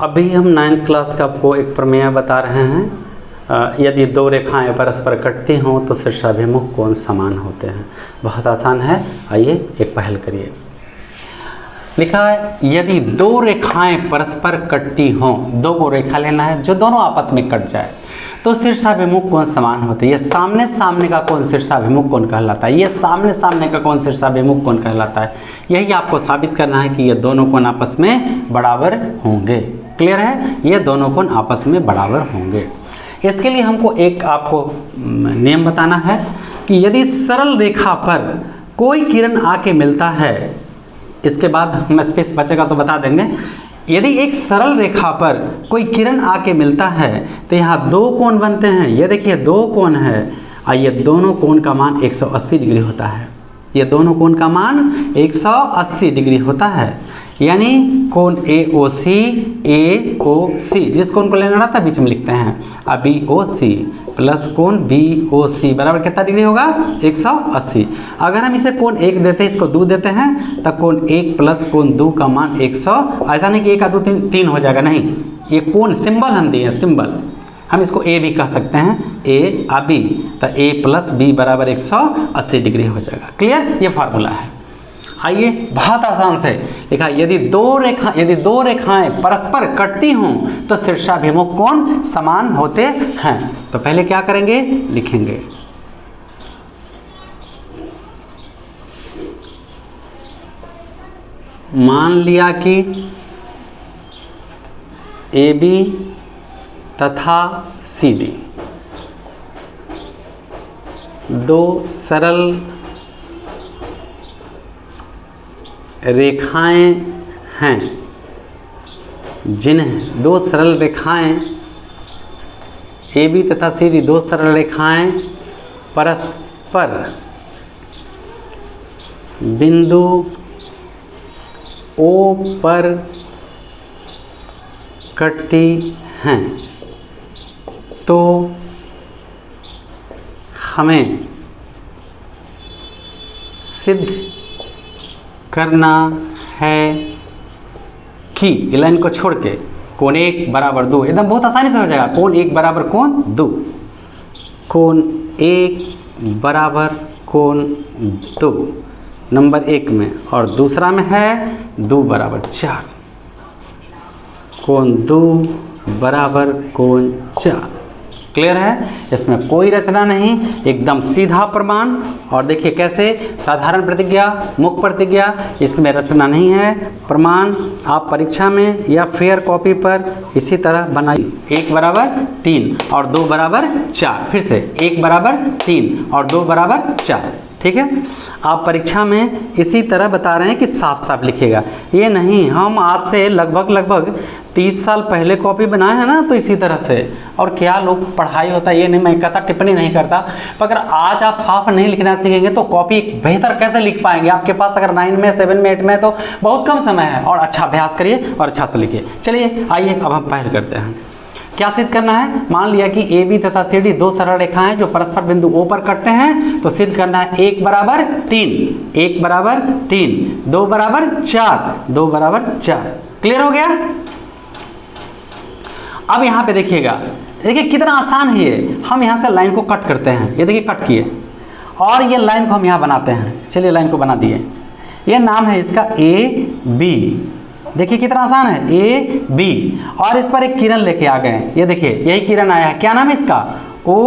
अभी हम 9th class का आपको एक प्रमेय बता रहे हैं। यदि दो रेखाएं परस्पर कटती हों तो शीर्षाभिमुख कोण समान होते हैं। बहुत आसान है, आइए एक पहल करिए। लिखा है यदि दो रेखाएं परस्पर कटती हों, दो को रेखा लेना है जो दोनों आपस में कट जाए तो शीर्षाभिमुख कोण समान होते हैं। ये सामने सामने का कोण शीर्षाभिमुख कोण कहलाता है। ये सामने सामने का कोण शीर्षाभिमुख कोण कहलाता है। यही आपको साबित करना है कि ये दोनों कोण आपस में बराबर होंगे। क्लियर है, ये दोनों कोण आपस में बराबर होंगे। इसके लिए हमको एक आपको नियम बताना है कि यदि सरल रेखा पर कोई किरण आके मिलता है, इसके बाद हम स्पेस बचेगा तो बता देंगे। यदि एक सरल रेखा पर कोई किरण आके मिलता है तो यहाँ दो कोण बनते हैं। ये देखिए दो कोण है और ये दोनों कोण का मान 180 डिग्री होता है। ये दोनों कोण का मान 180 डिग्री होता है। यानी कोण AOC जिस कोण को लेना रहता है बीच में लिखते हैं अब BOC प्लस कोण BOC बराबर कितना डिग्री होगा 180। अगर हम इसे कोण 1 देते हैं, इसको 2 देते हैं, तो कोण 1 प्लस कोण 2 का मान 100। ऐसा नहीं कि 1 का 2 3 हो जाएगा, नहीं, ये कोण सिंबल हम दिए हैं, सिंबल हम इसको A भी कह सकते हैं, A आ B, तो A प्लस B बराबर 180 डिग्री हो जाएगा। क्लियर, ये फार्मूला है। आइए बहुत आसान से लिखा, यदि दो रेखाएं परस्पर कटती हों तो शीर्षाभिमुख कोण समान होते हैं। तो पहले क्या करेंगे, लिखेंगे मान लिया कि AB तथा CD दो सरल रेखाएं हैं, जिन्हें दो सरल रेखाएं AB तथा CD दो सरल रेखाएं परस्पर बिंदु O पर कटती हैं, तो हमें सिद्ध करना है कि लाइन को छोड़ के कोण 1 बराबर 2, एकदम बहुत आसानी से हो जाएगा। कोण 1 बराबर कोण 2, कोण 1 बराबर कोण 2 नंबर 1 में, और दूसरा में है 2 बराबर 4, कोण 2 बराबर कोण 4। क्लियर है, इसमें कोई रचना नहीं, एकदम सीधा प्रमाण। और देखिए कैसे, साधारण प्रतिज्ञा, मुख्य प्रतिज्ञा, इसमें रचना नहीं है। प्रमाण आप परीक्षा में या फेयर कॉपी पर इसी तरह बनाइए। 1 बराबर 3 और 2 बराबर 4, फिर से 1 बराबर 3 और 2 बराबर 4। ठीक है, आप परीक्षा में इसी तरह बता रहे हैं कि साफ साफ लिखिएगा। ये नहीं, हम आज से लगभग 30 साल पहले कॉपी बनाए हैं ना, तो इसी तरह से। और क्या लोग पढ़ाई होता है, ये नहीं मैं कहता, टिप्पणी नहीं करता, पर अगर आज आप साफ नहीं लिखना सीखेंगे तो कॉपी बेहतर कैसे लिख पाएंगे। आपके पास अगर 9 में 7 में 8 में तो बहुत कम समय है, और अच्छा अभ्यास करिए और अच्छा से लिखिए। चलिए आइए अब हम पहल करते हैं। क्या सिद्ध करना है, मान लिया कि AB तथा CD दो सरल रेखाएं जो परस्पर बिंदु O पर कटते हैं, तो सिद्ध करना है 1 बराबर 3, 1 बराबर 3, 2 बराबर 4, 2 बराबर 4। क्लियर हो गया। अब यहाँ पे देखिएगा, देखिए कितना आसान है ये। हम यहाँ से लाइन को कट करते हैं, ये देखिए कट किए, और ये लाइन को हम यहाँ बनाते हैं। चलिए लाइन को बना दिए, ये नाम है इसका AB। देखिए कितना आसान है, AB, और इस पर एक किरण लेके आ गए। ये देखिए यही किरण आया है, क्या नाम है इसका O।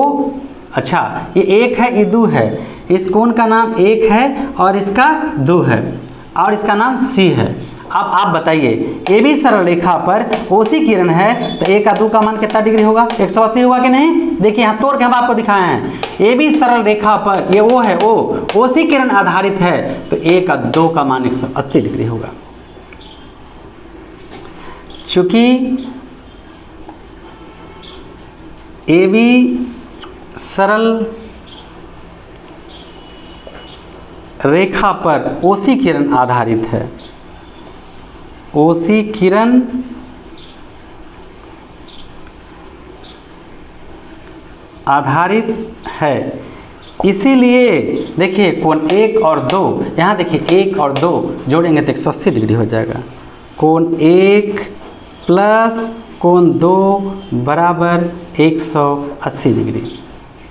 अच्छा, ये 1 है, ये 2 है, इस कोण का नाम 1 है और इसका 2 है, और इसका नाम C है। अब आप बताइए, AB सरल रेखा पर OC किरण है, तो 1 का 2 का मान कितना डिग्री होगा, 180 होगा कि नहीं। देखिए यहाँ तोड़ के हम आपको दिखाए हैं, AB सरल रेखा पर ये O है, OC किरण आधारित है, तो 1 का 2 का मान 180 डिग्री होगा। चूंकि AB सरल रेखा पर OC किरण आधारित है, OC किरण आधारित है, इसीलिए देखिए कोण 1 और 2, यहाँ देखिए 1 और 2 जोड़ेंगे तो 180 डिग्री हो जाएगा। कोण 1 प्लस कोण 2 बराबर 180 डिग्री।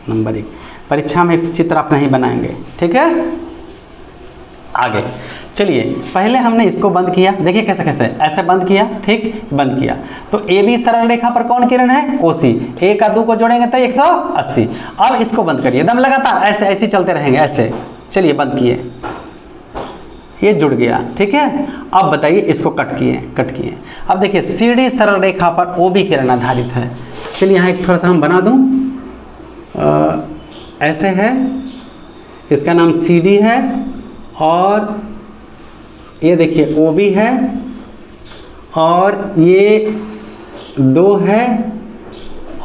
नंबर 1, परीक्षा में चित्र आप नहीं बनाएंगे, ठीक है। आगे चलिए, पहले हमने इसको बंद किया, देखिए कैसे कैसे, ऐसे बंद किया, ठीक, बंद किया, तो ए बी सरल रेखा पर कौन किरण है, ओसी, 1 का 2 को जोड़ेंगे तो 180। अब इसको बंद करिए, एकदम लगातार ऐसे ऐसे चलते रहेंगे, ऐसे। चलिए बंद किए, ये जुड़ गया, ठीक है। अब बताइए, इसको कट किए। अब देखिए सी डी सरल रेखा पर ओ बी किरण आधारित है। चलिए यहाँ एक थोड़ा सा हम बना दूँ, ऐसे है, इसका नाम सी डी है, और ये देखिए ओ बी है, और ये 2 है,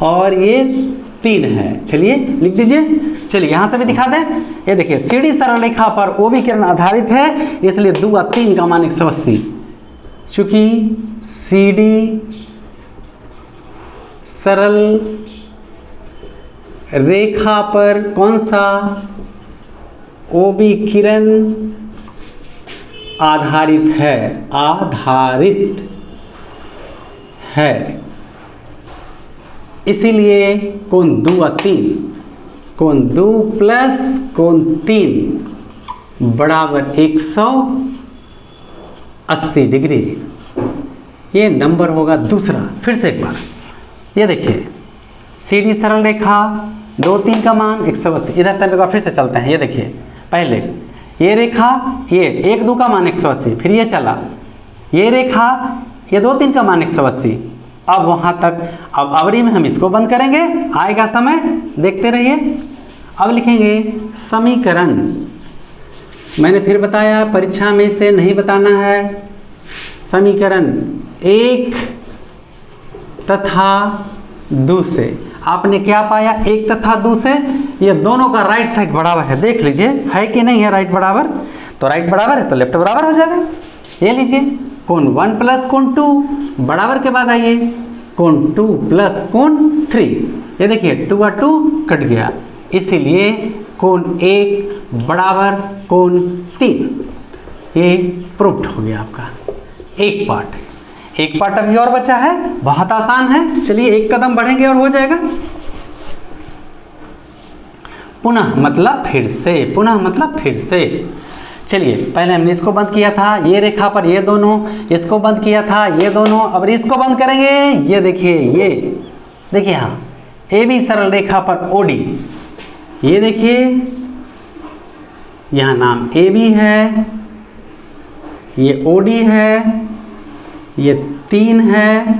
और ये 3 है। चलिए लिख दीजिए। चलिए यहाँ से भी दिखा दें, ये देखिए सी डी सरल रेखा पर ओ बी किरण आधारित है, इसलिए 2 और 3 का मान 180। चूंकि सी डी सरल रेखा पर कौन सा, ओ बी किरण आधारित है, इसीलिए कोण 2 और 3, कोण 2 प्लस कोण 3 बराबर 180 डिग्री। ये नंबर होगा दूसरा। फिर से एक बार, ये देखिए सी डी सरल रेखा 2 3 का मान 180। इधर से एक बार फिर से चलते हैं, ये देखिए पहले ये रेखा, ये 1 2 का मान 180, फिर ये चला, ये रेखा, ये 2 3 का मान 180। अब वहाँ तक, अब अवरी में हम इसको बंद करेंगे, आएगा समय, देखते रहिए। अब लिखेंगे समीकरण, मैंने फिर बताया परीक्षा में से नहीं बताना है। समीकरण 1 तथा 2 से आपने क्या पाया, 1 तथा 2 से ये दोनों का राइट साइड बराबर है। देख लीजिए है कि नहीं है राइट बराबर, तो राइट बराबर है तो लेफ्ट बराबर हो जाएगा। ये लीजिए कोण 1 प्लस कोण 2 बराबर के बाद आइए कोण 2 प्लस कोण 3। ये देखिए 2 और 2 कट गया, इसीलिए कोण 1 बराबर कोण 3। ये प्रूव्ड हो गया आपका एक पार्ट। एक पार्ट अभी और बचा है, बहुत आसान है। चलिए एक कदम बढ़ेंगे और हो जाएगा। पुनः मतलब फिर से, पुनः मतलब फिर से। चलिए पहले हमने इसको बंद किया था, ये रेखा पर ये दोनों, इसको बंद किया था ये दोनों, अब इसको बंद करेंगे। ये देखिए, ये देखिए यहाँ ए बी सरल रेखा पर ओ डी, ये देखिए यहाँ नाम ए बी है, ये ओ डी है, ये 3 है,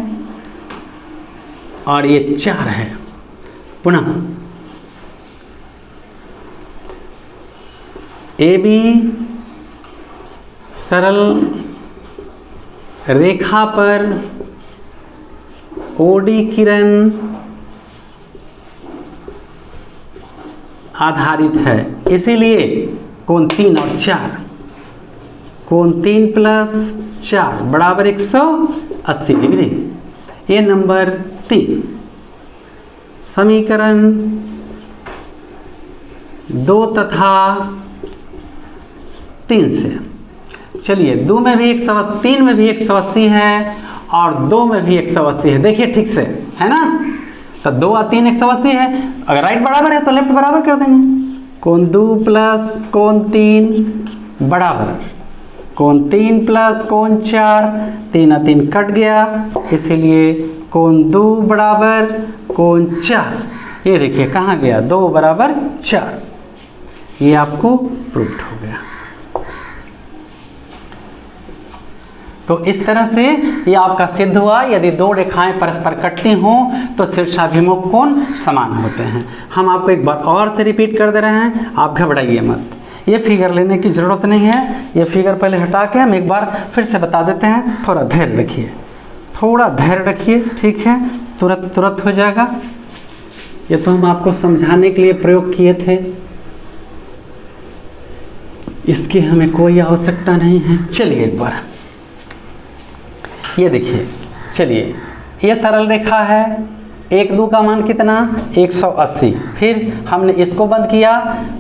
और ये 4 है। पुनः ए बी सरल रेखा पर ओ डी किरण आधारित है, इसीलिए कोण 3 और 4, कोण 3 प्लस 4 बराबर 180 डिग्री। ये नंबर 3 समीकरण 2 तथा 3 से। चलिए 2 में भी 180, 3 में भी 180 है, और 2 में भी 180 है। देखिए ठीक से, है ना, तो 2 और 3 180 है। अगर राइट बराबर है तो लेफ्ट बराबर कर देंगे। कोण 2 प्लस कोण 3 बराबर कोण 3 प्लस कोण 4, 3 और 3 कट गया, इसीलिए कोण 2 बराबर कोण 4। ये देखिए कहाँ गया, 2 बराबर 4। ये आपको प्रूव्ड हो गया। तो इस तरह से ये आपका सिद्ध हुआ, यदि 2 रेखाएं परस्पर कटती हों तो शीर्षाभिमुख कोण समान होते हैं। हम आपको एक बार और से रिपीट कर दे रहे हैं, आप घबराइए मत। ये फिगर लेने की ज़रूरत नहीं है, ये फिगर पहले हटा के हम एक बार फिर से बता देते हैं। थोड़ा धैर्य रखिए, थोड़ा धैर्य रखिए, ठीक है, तुरंत हो जाएगा। ये तो हम आपको समझाने के लिए प्रयोग किए थे, इसकी हमें कोई आवश्यकता नहीं है। चलिए एक बार ये देखिए, चलिए ये सरल रेखा है, 1 2 का मान कितना 180, फिर हमने इसको बंद किया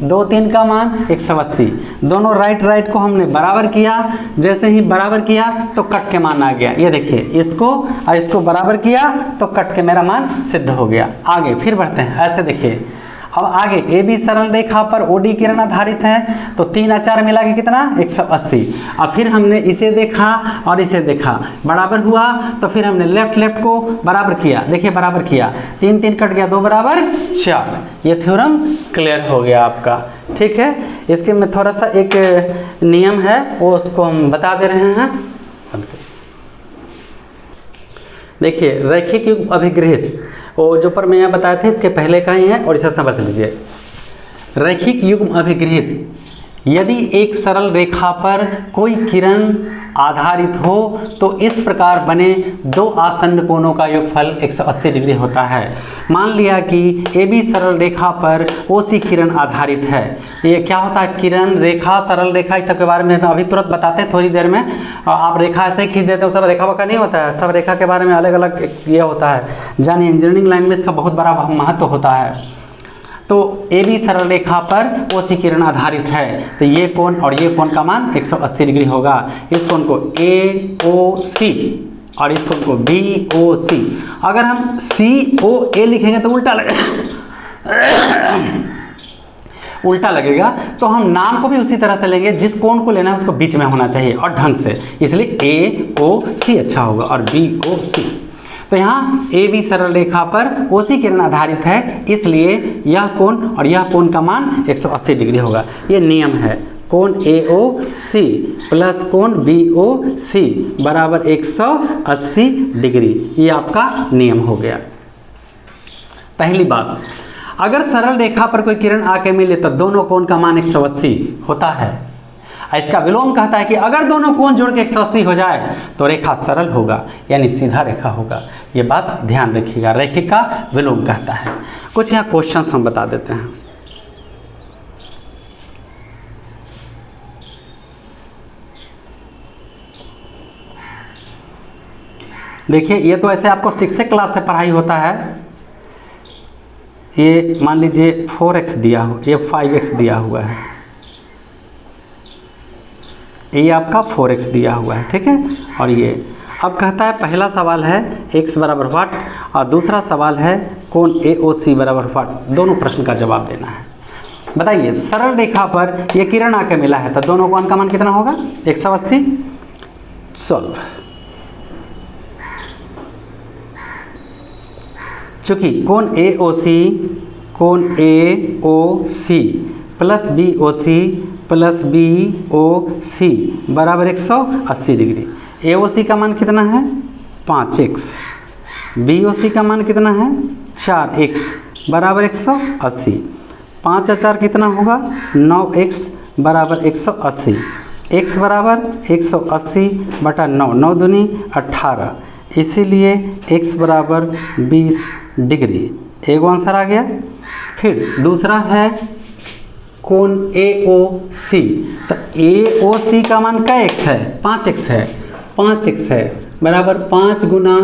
2 3 का मान 180, दोनों राइट को हमने बराबर किया, जैसे ही बराबर किया तो कट के मान आ गया। ये देखिए इसको और इसको बराबर किया तो कट के मेरा मान सिद्ध हो गया। आगे फिर बढ़ते हैं, ऐसे देखिए अब आगे ए बी सरल रेखा पर ओडी किरण आधारित है तो 3 और 4 मिला के कितना 180। अब फिर हमने इसे देखा और इसे देखा, बराबर हुआ तो फिर हमने लेफ्ट को बराबर किया, देखिए बराबर किया 3 3 कट गया 2 बराबर 4। ये थ्योरम क्लियर हो गया आपका। ठीक है, इसके में थोड़ा सा एक नियम है वो उसको हम बता दे रहे हैं। देखिए रैखिक युग्म अभिगृहित, वो जो पर मैं बताए थे इसके पहले का ही है और इसे समझ लीजिए। रैखिक युग्म अभिगृहित, यदि एक सरल रेखा पर कोई किरण आधारित हो तो इस प्रकार बने 2 आसन्न कोणों का योगफल 180 डिग्री होता है। मान लिया कि ए बी सरल रेखा पर ओसी किरण आधारित है। ये क्या होता है, किरण रेखा सरल रेखा इस सब के बारे में हम अभी तुरंत बताते हैं थोड़ी देर में। आप रेखा ऐसे ही खींच देते हो, सब रेखा वका नहीं होता है, सब रेखा के बारे में अलग अलग ये होता है। जानिए इंजीनियरिंग लाइन में इसका बहुत बड़ा महत्व होता है। तो ए बी सरल रेखा पर ओसी किरण आधारित है तो ये कोण और ये कोण का मान 180 डिग्री होगा। इस कोण को ए ओ सी और इस कोण को बी ओ सी। अगर हम सी ओ ए लिखेंगे तो उल्टा लगेगा, तो हम नाम को भी उसी तरह से लेंगे, जिस कोण को लेना है उसको बीच में होना चाहिए और ढंग से, इसलिए ए ओ सी अच्छा होगा और बी ओ सी। तो यहाँ ए बी सरल रेखा पर ओसी किरण आधारित है, इसलिए यह कोण और यह कोण का मान 180 डिग्री होगा। ये नियम है, कोण ए ओ सी प्लस कोण बी ओ सी बराबर 180 डिग्री, ये आपका नियम हो गया। पहली बात, अगर सरल रेखा पर कोई किरण आके मिले तो दोनों कोण का मान 180 होता है। इसका विलोम कहता है कि अगर दोनों कोण जोड़ के 180 हो जाए तो रेखा सरल होगा, यानी सीधा रेखा होगा। ये बात ध्यान रखिएगा, रैखिक का विलोम कहता है। कुछ यहाँ क्वेश्चंस हम बता देते हैं। देखिए ये तो ऐसे आपको 6th क्लास से पढ़ाई होता है। ये मान लीजिए 4x दिया हो, ये 5x दिया हुआ है, ये आपका 4x दिया हुआ है, ठीक है। और ये अब कहता है, पहला सवाल है x बराबर व्हाट और दूसरा सवाल है कोण AOC बराबर व्हाट। दोनों प्रश्न का जवाब देना है। बताइए सरल रेखा पर ये किरण आके मिला है तो दोनों कोण का मान कितना होगा 180। सॉल्व। चूंकि कोण AOC plus BOC plus BOC बराबर 180 डिग्री। AOC का मान कितना है 5x, BOC का मान कितना है 4x बराबर 180। 5 और 4 कितना होगा 9x बराबर 180। x बराबर 180 बटा 9, 9 दूनी 18, इसीलिए x बराबर 20 डिग्री। एक आंसर आ गया। फिर दूसरा है कोण AOC, तो AOC का मान क्या x है 5x है, 5x है बराबर 5 गुना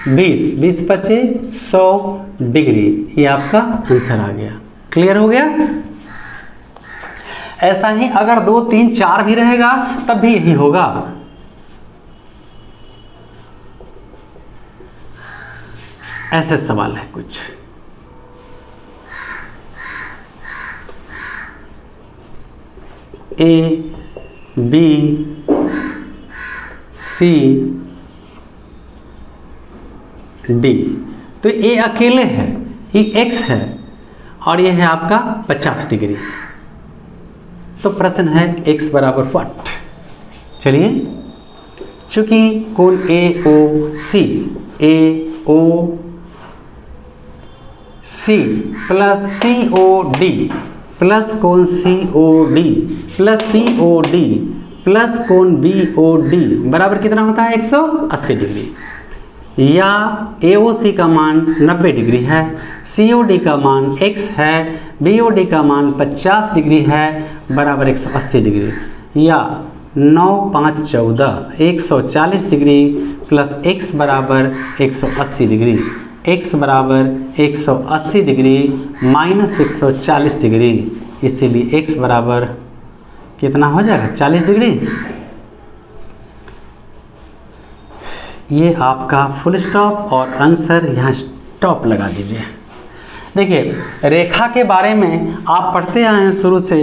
20, 20 पचे 100 डिग्री। ये आपका आंसर आ गया। क्लियर हो गया। ऐसा ही अगर 2 3 4 भी रहेगा तब भी यही होगा। ऐसे सवाल है कुछ। A B C D, तो A अकेले है, ये x है और ये है आपका 50 डिग्री। तो प्रश्न है x बराबर व्हाट। चलिए, चूंकि कोण AOC प्लस COD प्लस कोण COD प्लस POD प्लस कोण BOD बराबर कितना होता है 180 डिग्री, या AOC का मान 90 डिग्री है, COD का मान x है, BOD का मान 50 डिग्री है बराबर 180 डिग्री, या 9 5 14 140 डिग्री प्लस x बराबर 180 डिग्री। x बराबर 180 डिग्री माइनस 140 डिग्री, इसीलिए x बराबर कितना हो जाएगा 40 डिग्री। ये आपका फुल स्टॉप और आंसर यहाँ स्टॉप लगा दीजिए। देखिए रेखा के बारे में आप पढ़ते आए हैं शुरू से,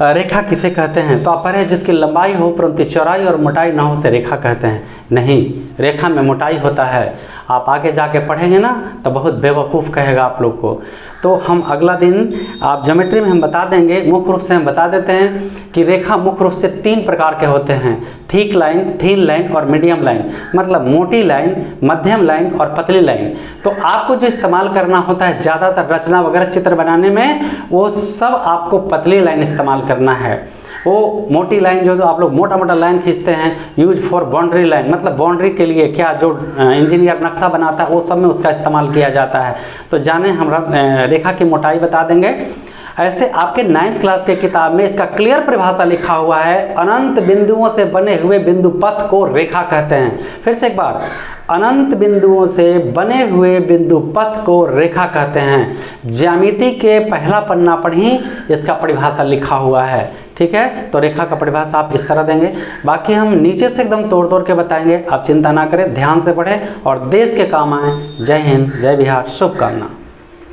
रेखा किसे कहते हैं तो आप पढ़े जिसकी लंबाई हो परंतु चौड़ाई और मोटाई ना हो से रेखा कहते हैं। नहीं, रेखा में मोटाई होता है। आप आगे जाके पढ़ेंगे ना तो बहुत बेवकूफ़ कहेगा आप लोग को। तो हम अगला दिन आप ज्योमेट्री में हम बता देंगे, मुख्य रूप से हम बता देते हैं कि रेखा मुख्य रूप से 3 प्रकार के होते हैं, थिक लाइन, थिन लाइन और मीडियम लाइन। मतलब मोटी लाइन, मध्यम लाइन और पतली लाइन। तो आपको जो इस्तेमाल करना होता है ज़्यादातर रचना वगैरह चित्र बनाने में, वो सब आपको पतली लाइन इस्तेमाल करना है। वो मोटी लाइन जो आप लोग मोटा मोटा लाइन खींचते हैं, यूज फॉर बाउंड्री लाइन, मतलब बाउंड्री के लिए क्या जो इंजीनियर नक्शा बनाता है वो सब में उसका इस्तेमाल किया जाता है। तो जाने हम रेखा की मोटाई बता देंगे। ऐसे आपके 9th क्लास के किताब में इसका क्लियर परिभाषा लिखा हुआ है, अनंत बिंदुओं से बने हुए बिंदु पथ को रेखा कहते हैं। फिर से एक बार, अनंत बिंदुओं से बने हुए बिंदु पथ को रेखा कहते हैं। ज्यामिति के पहला पन्ना पर ही इसका परिभाषा लिखा हुआ है। ठीक है, तो रेखा का परिभाषा आप इस तरह देंगे। बाकी हम नीचे से एकदम तोड़ तोड़ के बताएंगे, आप चिंता ना करें, ध्यान से पढ़ें और देश के काम आए। जय हिंद, जय बिहार, शुभकामना।